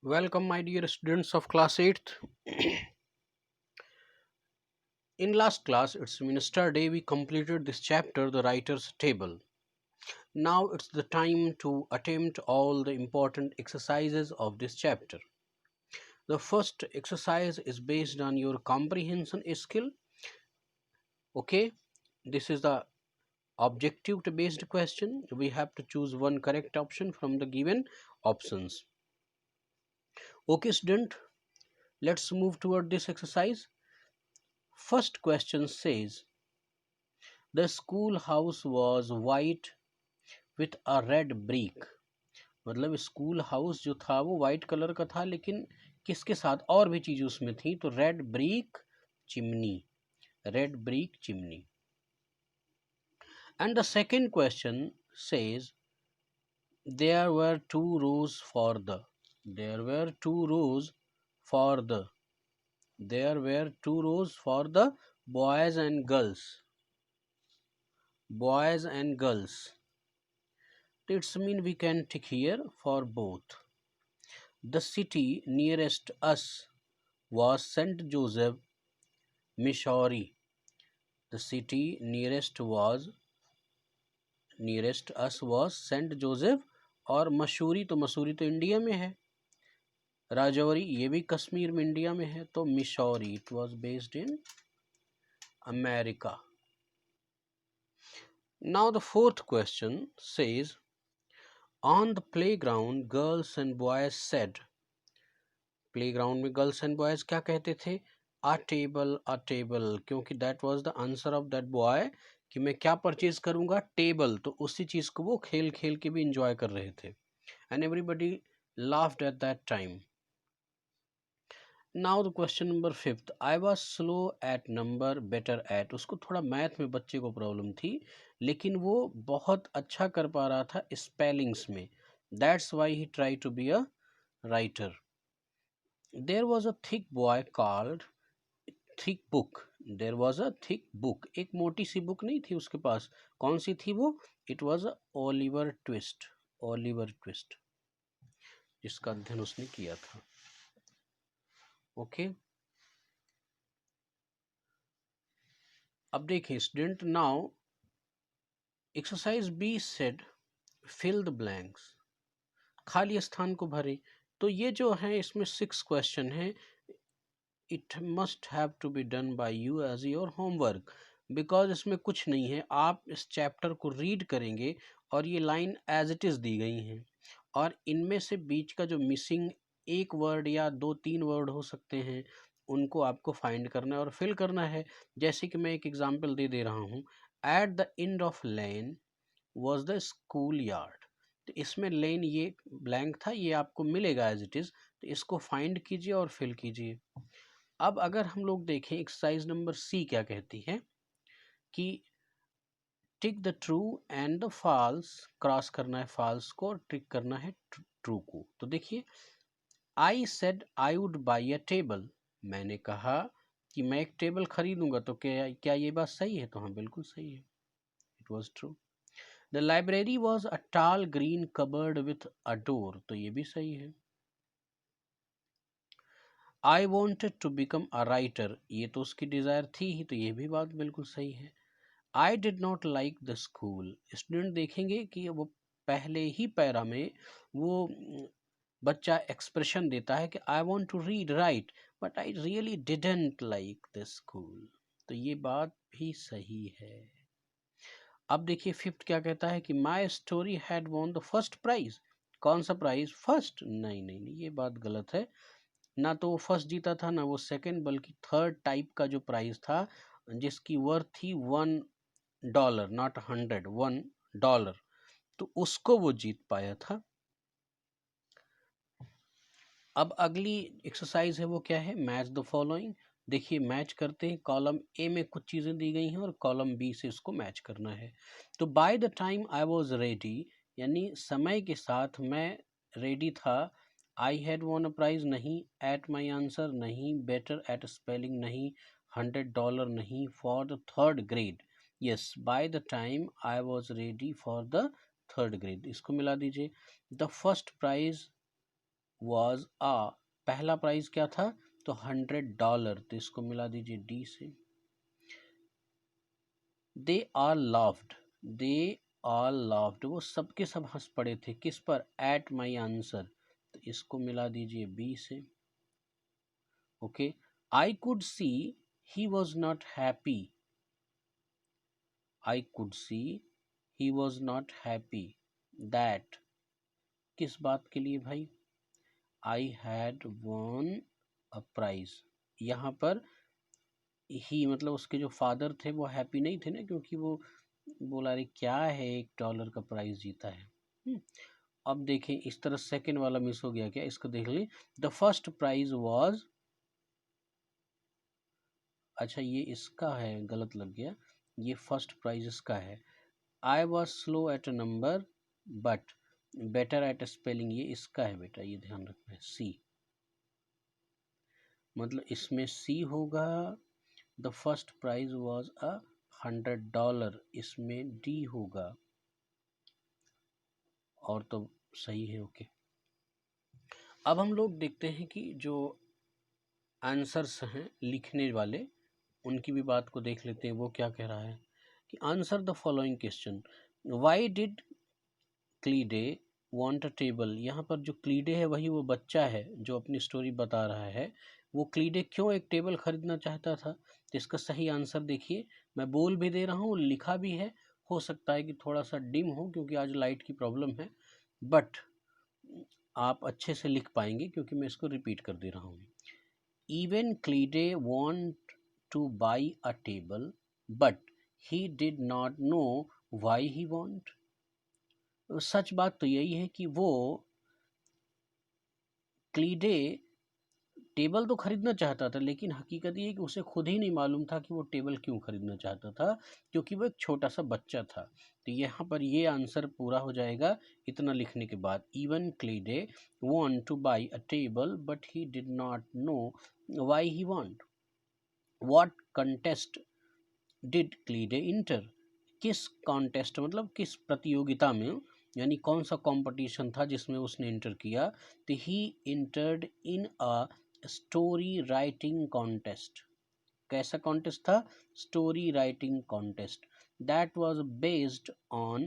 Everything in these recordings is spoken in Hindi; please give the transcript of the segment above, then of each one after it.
Welcome, my dear students of class 8th. In last class, it's Minister Day, we completed this chapter, the writer's table. Now it's the time to attempt all the important exercises of this chapter. The first exercise is based on your comprehension skill. Okay, this is the objective based question. We have to choose one correct option from the given options. Okay, student, let's move toward this exercise. First question says, the schoolhouse was white with a red brick. मतलब स्कूल हाउस जो था वो वाइट कलर का था, लेकिन किसके साथ और भी चीज उसमें थी, तो red brick chimney, red brick chimney. And the second question says there were two rows for the there were two rows for the there were two rows for the boys and girls. It's mean we can tick here for both. The city nearest us was St. Joseph, Missouri. The city nearest us was St. Joseph. और मसूरी, तो मसूरी तो इंडिया में है. राजौरी ये भी कश्मीर में इंडिया में है. तो Missouri, it was based in America. Now the fourth question says, on the playground girls and boys said. Playground में गर्ल्स एंड बॉयज क्या कहते थे? अ टेबल, क्योंकि that was the answer of that boy कि मैं क्या परचेज करूंगा, टेबल. तो उसी चीज को वो खेल खेल के भी इंजॉय कर रहे थे. And everybody laughed at that time. Now the question number fifth, I was slow eight number better at. उसको थोड़ा मैथ में बच्चे को प्रॉब्लम थी, लेकिन वो बहुत अच्छा कर पा रहा था स्पेलिंग्स में. That's why he try to be a writer. There was a thick boy called thick book. There was a thick book. एक मोटी सी बुक नहीं थी उसके पास. कौन सी थी वो? It was a Oliver Twist. Oliver Twist, जिसका अध्ययन उसने किया था. ओके, अब देखिए student. Now exercise B said fill the blanks. खाली स्थान को भरे. तो ये जो है इसमें 6 क्वेश्चन है. It must have to be done by you as your homework, because इसमें कुछ नहीं है. आप इस चैप्टर को रीड करेंगे और ये लाइन एज इट इज़ दी गई हैं, और इनमें से बीच का जो मिसिंग एक वर्ड या दो तीन वर्ड हो सकते हैं, उनको आपको फाइंड करना है और फिल करना है. जैसे कि मैं एक एग्जांपल दे रहा हूँ. At the end of lane was the school yard. तो इसमें लेन ये ब्लैंक था, ये आपको मिलेगा एज इट इज़. तो इसको फाइंड कीजिए और फिल कीजिए. अब अगर हम लोग देखें एक्सरसाइज नंबर सी क्या कहती है कि tick the true and the false. Cross करना है फॉल्स को और टिक करना है ट्रू को. तो देखिए, I said I would buy a table. मैंने कहा कि मैं एक टेबल खरीदूंगा. तो क्या क्या ये बात सही है? तो हाँ, बिल्कुल सही है. It was true. The library was a tall green cupboard with a door. तो ये भी सही है. I wanted to become a writer. ये तो उसकी डिज़ायर थी ही, तो ये भी बात बिल्कुल सही है. I did not like the school. Student देखेंगे कि वो पहले ही पैरा में वो बच्चा एक्सप्रेशन देता है कि I want to read write, but I really didn't like the school. तो ये बात भी सही है. अब देखिए फिफ्थ क्या कहता है कि my story had won the first prize. कौन सा प्राइज? फर्स्ट? नहीं नहीं नहीं, ये बात गलत है. ना तो वो फर्स्ट जीता था, ना वो सेकंड, बल्कि थर्ड टाइप का जो प्राइज था, जिसकी वर्थ थी $1, नॉट 100, $1. तो उसको वो जीत पाया था. अब अगली एक्सरसाइज है वो क्या है? Match the following. देखिए मैच करते हैं. कॉलम ए में कुछ चीज़ें दी गई हैं और कॉलम बी से इसको मैच करना है. तो by the time I was ready, यानी समय के साथ मैं रेडी था. I had won a prize नहीं. एट माई आंसर नहीं. बेटर एट स्पेलिंग नहीं. $100 नहीं. For the third grade. Yes, by the time I was ready for the third grade. इसको मिला दीजिए. The first prize was a, पहला प्राइज क्या था, तो $100, तो इसको मिला दीजिए डी से। They all laughed, they all laughed, वो सबके सब हंस पड़े थे, किस पर, at my answer, तो इसको मिला दीजिए बी से। Okay, I could see he was not happy, I could see he was not happy that, किस बात के लिए भाई, I had won a prize, यहाँ पर ही मतलब उसके जो फादर थे वो हैप्पी नहीं थे ना, क्योंकि वो बोला रे क्या है $1 का प्राइज जीता है। अब देखें इस तरह सेकंड वाला मिस हो गया क्या, इसको देख लें। द फर्स्ट प्राइज वाज, अच्छा ये इसका है, गलत लग गया, ये फर्स्ट प्राइज इसका है। I was slow at a number but better at spelling, ये इसका है बेटा, ये ध्यान रखना है, सी, मतलब इसमें सी होगा। द फर्स्ट प्राइज वॉज $100, इसमें डी होगा, और तो सही है। ओके, अब हम लोग देखते हैं कि जो आंसर्स हैं लिखने वाले, उनकी भी बात को देख लेते हैं। वो क्या कह रहा है कि answer the following question, why did Cleady want a table, यहाँ पर जो क्लीडे है वही वो बच्चा है जो अपनी स्टोरी बता रहा है। वो क्लीडे क्यों एक टेबल खरीदना चाहता था, तो इसका सही आंसर देखिए, मैं बोल भी दे रहा हूँ, लिखा भी है, हो सकता है कि थोड़ा सा डिम हो क्योंकि आज लाइट की प्रॉब्लम है, बट आप अच्छे से लिख पाएंगे क्योंकि मैं इसको रिपीट कर दे रहा हूँ। Even Cleady want to buy a table but he did not know why he want, सच बात तो यही है कि वो क्लीडे टेबल तो खरीदना चाहता था, लेकिन हकीकत ये है कि उसे खुद ही नहीं मालूम था कि वो टेबल क्यों खरीदना चाहता था, क्योंकि वो एक छोटा सा बच्चा था। तो यहाँ पर ये आंसर पूरा हो जाएगा इतना लिखने के बाद। Even Cleady want to buy a table but he did not know why he want, what contest did Cleady enter, किस कॉन्टेस्ट मतलब किस प्रतियोगिता में, यानी कौन सा कंपटीशन था जिसमें उसने इंटर किया, तो he entered in a story writing contest, कैसा कॉन्टेस्ट था, story writing contest, that was based on,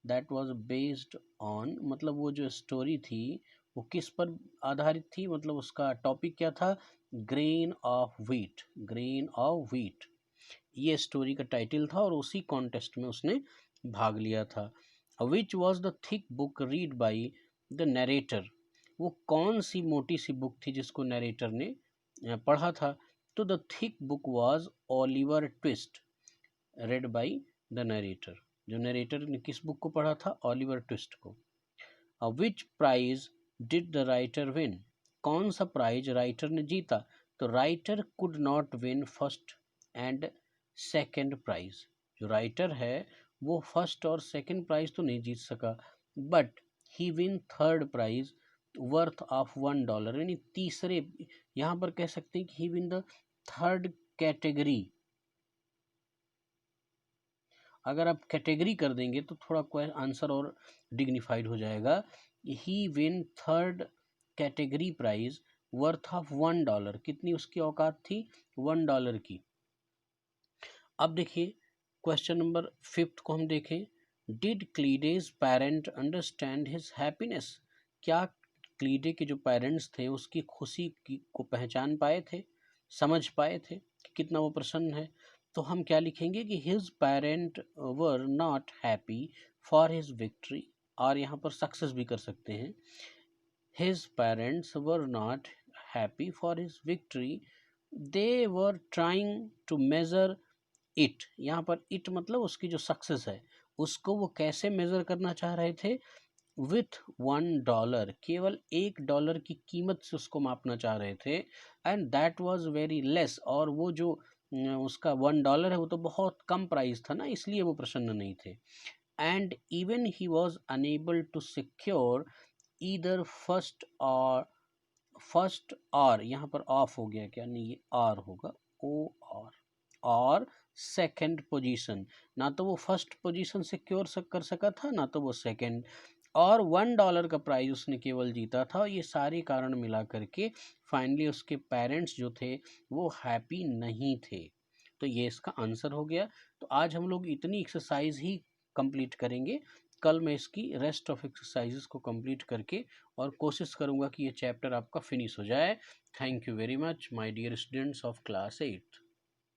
that was based on मतलब वो जो स्टोरी थी वो किस पर आधारित थी, मतलब उसका टॉपिक क्या था, grain of wheat, grain of wheat, ये स्टोरी का टाइटल था और उसी कॉन्टेस्ट में उसने भाग लिया था। Which was the thick book read by the narrator, वो कौन सी मोटी सी बुक थी जिसको नरेटर ने पढ़ा था, तो the thick book was Oliver Twist read by the narrator, जो नरेटर ने किस बुक को पढ़ा था, ओलिवर ट्विस्ट को। Which prize did the writer win, कौन सा प्राइज राइटर ने जीता, तो writer could not win first and second prize, जो राइटर है वो फर्स्ट और सेकेंड प्राइज तो नहीं जीत सका, but he win third prize worth of $1, यानी तीसरे, यहाँ पर कह सकते हैं कि he win the third category, अगर आप कैटेगरी कर देंगे तो थोड़ा आंसर और डिग्निफाइड हो जाएगा। He win third category prize worth of $1, कितनी उसकी औकात थी, $1 की। अब देखिए क्वेश्चन नंबर 5 को हम देखें, did Cleady's parent understand his happiness, क्या क्लीडे के जो पेरेंट्स थे उसकी खुशी को पहचान पाए थे, समझ पाए थे कि कितना वो प्रसन्न है, तो हम क्या लिखेंगे कि his parent were not happy for his victory, और यहाँ पर सक्सेस भी कर सकते हैं, his parents were not happy for his victory, they were trying to measure it, यहाँ पर इट मतलब उसकी जो सक्सेस है उसको वो कैसे मेजर करना चाह रहे थे, विथ $1, केवल $1 की कीमत से उसको मापना चाह रहे थे, and that was very less, और वो जो उसका $1 है वो तो बहुत कम प्राइस था ना, इसलिए वो प्रसन्न नहीं थे, and even he was unable to secure either first और यहाँ पर ऑफ हो गया क्या, नहीं ये आर होगा, ओ और सेकंड पोजीशन, ना तो वो फर्स्ट पोजीशन सिक्योर कर सका था, ना तो वो सेकंड, और $1 का प्राइज उसने केवल जीता था। ये सारे कारण मिला करके फाइनली उसके पेरेंट्स जो थे वो हैप्पी नहीं थे। तो ये इसका आंसर हो गया। तो आज हम लोग इतनी एक्सरसाइज ही कंप्लीट करेंगे। कल मैं इसकी रेस्ट ऑफ एक्सरसाइजेस को कंप्लीट करके और कोशिश करूंगा कि ये चैप्टर आपका फिनिश हो जाए। Thank you very much my dear students of class 8।